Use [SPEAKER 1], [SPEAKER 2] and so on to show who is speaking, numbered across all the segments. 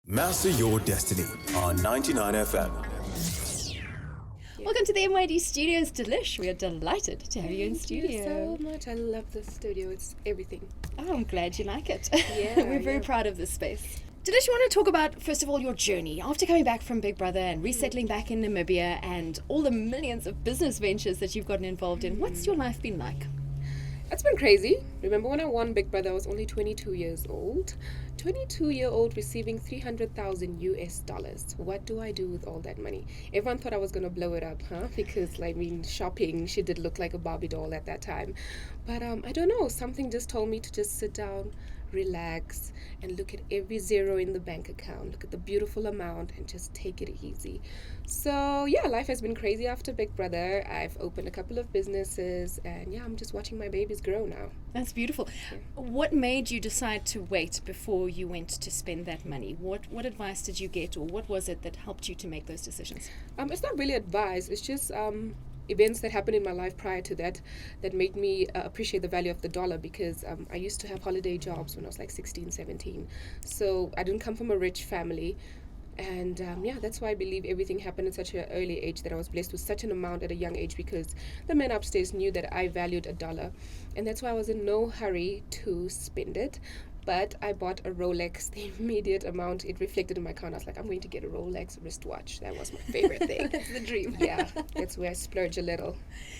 [SPEAKER 1] Master Your Destiny on 99 FM.
[SPEAKER 2] Welcome to the MYD Studios, Dillish. We are delighted to have you in studio.
[SPEAKER 3] Thank you so much. I love the studio. It's everything.
[SPEAKER 2] Oh, I'm glad you like it.
[SPEAKER 3] Yeah,
[SPEAKER 2] We're very proud of this space. Dillish, you want to talk about, first of all, your journey after coming back from Big Brother and resettling back in Namibia and all the millions of business ventures that you've gotten involved in. What's your life been like?
[SPEAKER 3] It's been crazy. Remember when I won Big Brother, I was only 22 years old. 22-year-old receiving 300,000 US dollars. What do I do with all that money? Everyone thought I was going to blow it up, huh? Because, shopping, she did look like a Barbie doll at that time. But I don't know, something just told me to just sit down, relax, and look at every zero in the bank account, look at the beautiful amount, and just take it easy. So yeah, life has been crazy after Big Brother. I've opened a couple of businesses, and yeah, I'm just watching my babies grow now.
[SPEAKER 2] That's beautiful. Yeah. What made you decide to wait before you went to spend that money? What advice did you get, or what was it that helped you to make those decisions?
[SPEAKER 3] It's not really advice, it's just events that happened in my life prior to that made me appreciate the value of the dollar, because I used to have holiday jobs when I was like 16, 17. So I didn't come from a rich family. And that's why I believe everything happened at such an early age, that I was blessed with such an amount at a young age, because the men upstairs knew that I valued a dollar. And that's why I was in no hurry to spend it. But I bought a Rolex, the immediate amount it reflected in my account. I was like, I'm going to get a Rolex wristwatch. That was my favorite thing.
[SPEAKER 2] That's the dream.
[SPEAKER 3] Yeah, that's where I splurge a little.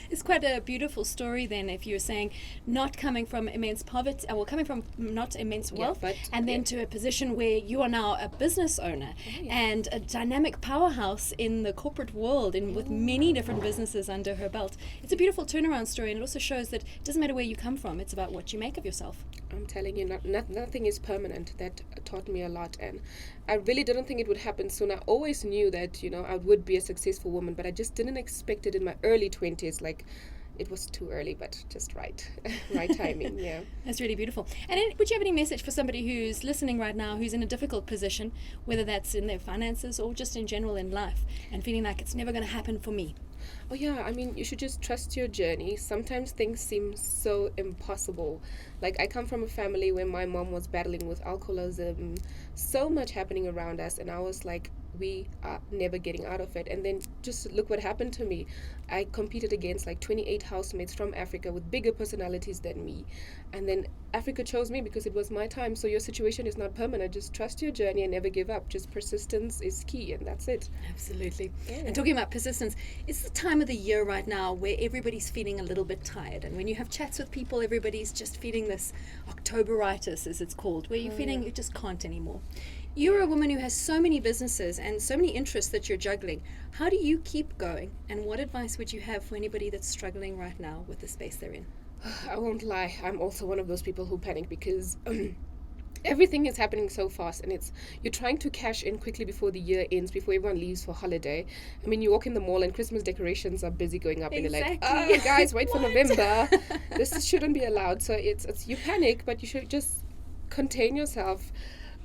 [SPEAKER 2] It's quite a beautiful story then, if you're saying not coming from immense poverty, coming from not immense wealth, and then to a position where you are now a business owner and a dynamic powerhouse in the corporate world, and with many different businesses under her belt. It's a beautiful turnaround story, and it also shows that it doesn't matter where you come from, it's about what you make of yourself.
[SPEAKER 3] I'm telling you, nothing is permanent. That taught me a lot, and I really didn't think it would happen soon. I always knew that, I would be a successful woman, but I just didn't expect it in my early 20s. It was too early, but just right timing. Yeah,
[SPEAKER 2] that's really beautiful. And would you have any message for somebody who's listening right now, who's in a difficult position, whether that's in their finances or just in general in life, and feeling like it's never going to happen for me?
[SPEAKER 3] Oh yeah, you should just trust your journey. Sometimes things seem so impossible. I come from a family where my mom was battling with alcoholism, so much happening around us, and I was like, we are never getting out of it. And then just look what happened to me. I competed against 28 housemates from Africa with bigger personalities than me. And then Africa chose me because it was my time. So your situation is not permanent. Just trust your journey and never give up. Just persistence is key, and that's it.
[SPEAKER 2] Absolutely. Yeah. And talking about persistence, it's the time of the year right now where everybody's feeling a little bit tired. And when you have chats with people, everybody's just feeling this Octoberitis, as it's called, where you're feeling you just can't anymore. You're a woman who has so many businesses and so many interests that you're juggling. How do you keep going? And what advice would you have for anybody that's struggling right now with the space they're in?
[SPEAKER 3] I won't lie. I'm also one of those people who panic, because everything is happening so fast, and you're trying to cash in quickly before the year ends, before everyone leaves for holiday. You walk in the mall and Christmas decorations are busy going up, and you're like, oh, guys, wait for November. This shouldn't be allowed. So it's you panic, but you should just contain yourself.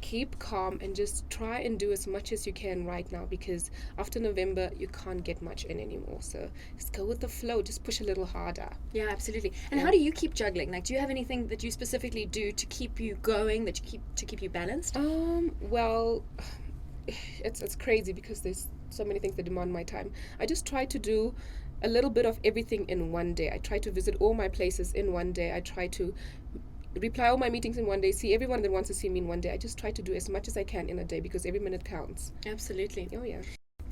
[SPEAKER 3] Keep calm and just try and do as much as you can right now, because after November you can't get much in anymore. So just go with the flow, just push a little harder.
[SPEAKER 2] Yeah, absolutely. And how do you keep juggling? Do you have anything that you specifically do to keep you going, to keep you balanced?
[SPEAKER 3] Well, it's crazy because there's so many things that demand my time. I just try to do a little bit of everything in one day. I try to visit all my places in one day. I try to reply all my meetings in one day, see everyone that wants to see me in one day. I just try to do as much as I can in a day, because every minute counts.
[SPEAKER 2] Absolutely.
[SPEAKER 3] Oh yeah.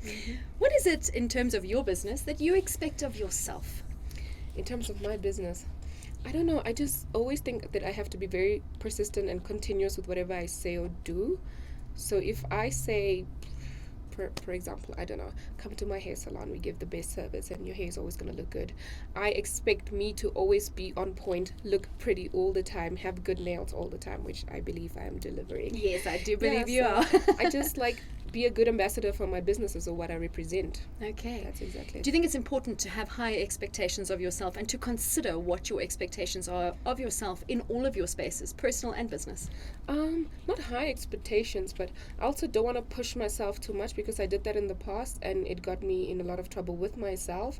[SPEAKER 2] Mm-hmm. What is it in terms of your business that you expect of yourself?
[SPEAKER 3] In terms of my business, I don't know. I just always think that I have to be very persistent and continuous with whatever I say or do. So if I say, for example, I don't know, come to my hair salon, we give the best service and your hair is always going to look good. I expect me to always be on point, look pretty all the time, have good nails all the time, which I believe I am delivering.
[SPEAKER 2] Yes, I do believe you are.
[SPEAKER 3] I just be a good ambassador for my businesses or what I represent.
[SPEAKER 2] Okay.
[SPEAKER 3] That's exactly it.
[SPEAKER 2] Do you think it's important to have high expectations of yourself and to consider what your expectations are of yourself in all of your spaces, personal and business?
[SPEAKER 3] Not high expectations, but I also don't want to push myself too much, because I did that in the past and it got me in a lot of trouble with myself.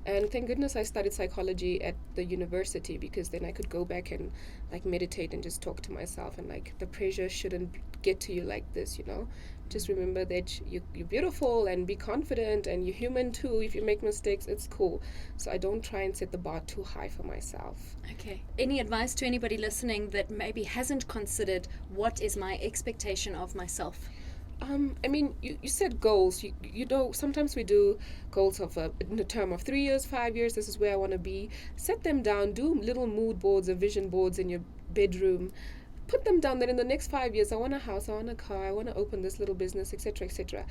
[SPEAKER 3] And thank goodness I studied psychology at the university, because then I could go back and like meditate and just talk to myself, and like the pressure shouldn't get to you like this, you know. Just remember that you're beautiful, and be confident, and you're human too. If you make mistakes, it's cool. So I don't try and set the bar too high for myself.
[SPEAKER 2] Okay. Any advice to anybody listening that maybe hasn't considered what is my expectation of myself?
[SPEAKER 3] I mean, you set goals. You know, sometimes we do goals of in a term of 3 years, 5 years. This is where I want to be. Set them down. Do little mood boards or vision boards in your bedroom. Put them down that in the next 5 years, I want a house, I want a car, I want to open this little business, etc., etc.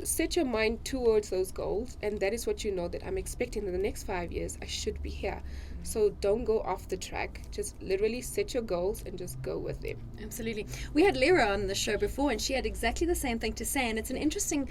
[SPEAKER 3] Set your mind towards those goals, and that is what you know that I'm expecting in the next 5 years, I should be here. So don't go off the track. Just literally set your goals and just go with them.
[SPEAKER 2] Absolutely. We had Lyra on the show before, and she had exactly the same thing to say, and it's an interesting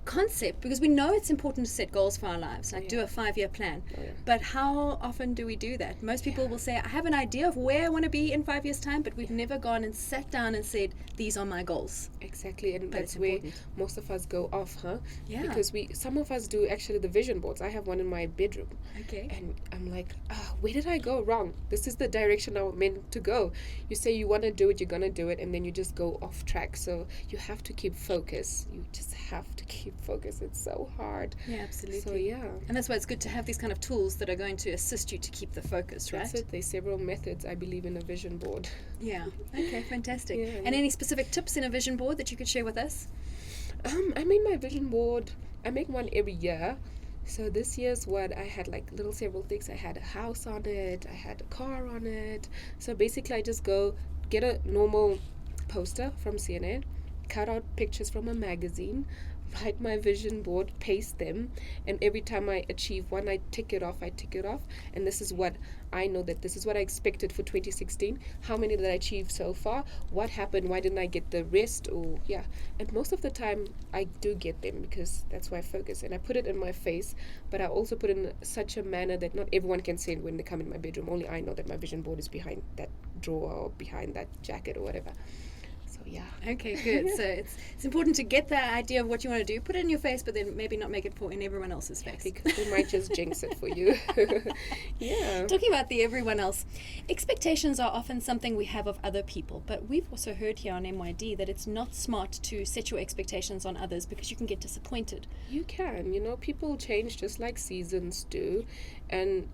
[SPEAKER 2] concept, because we know it's important to set goals for our lives, like do a 5-year plan. But how often do we do that? Most people will say, I have an idea of where I want to be in 5 years' time, but we've never gone and sat down and said, these are my goals.
[SPEAKER 3] Exactly, and
[SPEAKER 2] But
[SPEAKER 3] that's
[SPEAKER 2] it's
[SPEAKER 3] where
[SPEAKER 2] important.
[SPEAKER 3] most of us go off, huh?
[SPEAKER 2] Yeah.
[SPEAKER 3] Because some of us do actually the vision boards. I have one in my bedroom.
[SPEAKER 2] Okay.
[SPEAKER 3] And I'm like, where did I go wrong? This is the direction I was meant to go. You say you want to do it, you're going to do it, and then you just go off track. So you have to keep focus. You just have to keep focus. It's so hard.
[SPEAKER 2] Yeah, absolutely.
[SPEAKER 3] So yeah.
[SPEAKER 2] And that's why it's good to have these kind of tools that are going to assist you to keep the focus, right?
[SPEAKER 3] That's it. There's several methods, I believe, in a vision board.
[SPEAKER 2] Yeah. Okay, fantastic.
[SPEAKER 3] Yeah.
[SPEAKER 2] And any specific tips in a vision board that you could share with us?
[SPEAKER 3] I made my vision board. I make one every year. So this year's what I had, like little several things. I had a house on it. I had a car on it. So basically I just go get a normal poster from CNN, cut out pictures from a magazine, write my vision board, paste them, and every time I achieve one, I tick it off, and this is what I know, that this is what I expected for 2016. How many did I achieve so far? What happened? Why didn't I get the rest? Or yeah, and most of the time I do get them, because that's why I focus, and I put it in my face, but I also put it in such a manner that not everyone can see it when they come in my bedroom. Only I know that my vision board is behind that drawer or behind that jacket or whatever. So yeah.
[SPEAKER 2] Okay, good. So it's important to get the idea of what you want to do, put it in your face, but then maybe not make it in everyone else's face.
[SPEAKER 3] Because they might just jinx it for you. Yeah.
[SPEAKER 2] Talking about the everyone else, expectations are often something we have of other people, but we've also heard here on MYD that it's not smart to set your expectations on others, because you can get disappointed.
[SPEAKER 3] You can, people change just like seasons do, and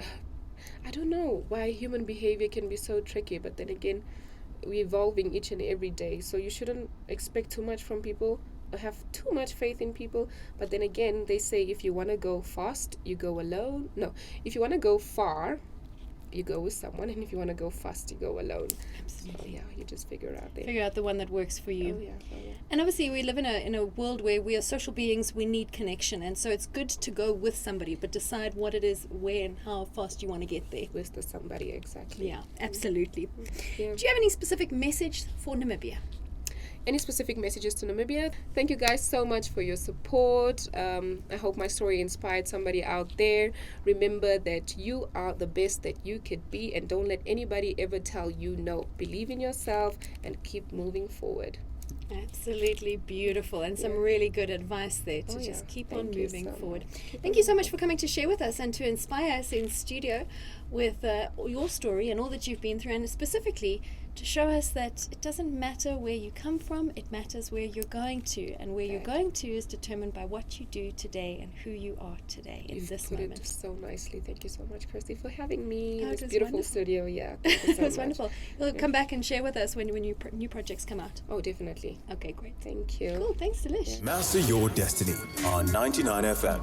[SPEAKER 3] I don't know why human behavior can be so tricky, but then again, we're evolving each and every day, so you shouldn't expect too much from people or have too much faith in people. But then again, they say if you want to go fast, you go alone. No, if you want to go far, you go with someone, and if you want to go fast, you go alone.
[SPEAKER 2] Absolutely.
[SPEAKER 3] So yeah, you just figure out there.
[SPEAKER 2] Figure out the one that works for you.
[SPEAKER 3] Oh yeah.
[SPEAKER 2] And obviously we live in a world where we are social beings, we need connection, and so it's good to go with somebody, but decide what it is, where and how fast you want to get there.
[SPEAKER 3] With the somebody, exactly.
[SPEAKER 2] Yeah, absolutely.
[SPEAKER 3] Yeah.
[SPEAKER 2] Do you have any specific message for Namibia?
[SPEAKER 3] Any specific messages to Namibia? Thank you guys so much for your support. I hope my story inspired somebody out there. Remember that you are the best that you could be, and don't let anybody ever tell you no. Believe in yourself and keep moving forward.
[SPEAKER 2] Absolutely beautiful, and some really good advice there to just keep on
[SPEAKER 3] Thank you
[SPEAKER 2] moving
[SPEAKER 3] so
[SPEAKER 2] forward.
[SPEAKER 3] much.
[SPEAKER 2] Thank you so much for coming to share with us and to inspire us in studio with your story and all that you've been through, and specifically to show us that it doesn't matter where you come from, it matters where you're going to, and where you're going to is determined by what you do today and who you are today in this
[SPEAKER 3] You've put
[SPEAKER 2] moment.
[SPEAKER 3] it so nicely. Thank you so much, Kirsty, for having me in
[SPEAKER 2] Oh,
[SPEAKER 3] this
[SPEAKER 2] it was
[SPEAKER 3] beautiful
[SPEAKER 2] wonderful.
[SPEAKER 3] studio. Yeah, thank you so
[SPEAKER 2] It was
[SPEAKER 3] much.
[SPEAKER 2] wonderful. You'll come back and share with us when new projects come out.
[SPEAKER 3] Oh, definitely.
[SPEAKER 2] Okay, great.
[SPEAKER 3] Thank you.
[SPEAKER 2] Cool, thanks Dillish.
[SPEAKER 1] Master your destiny on 99 FM.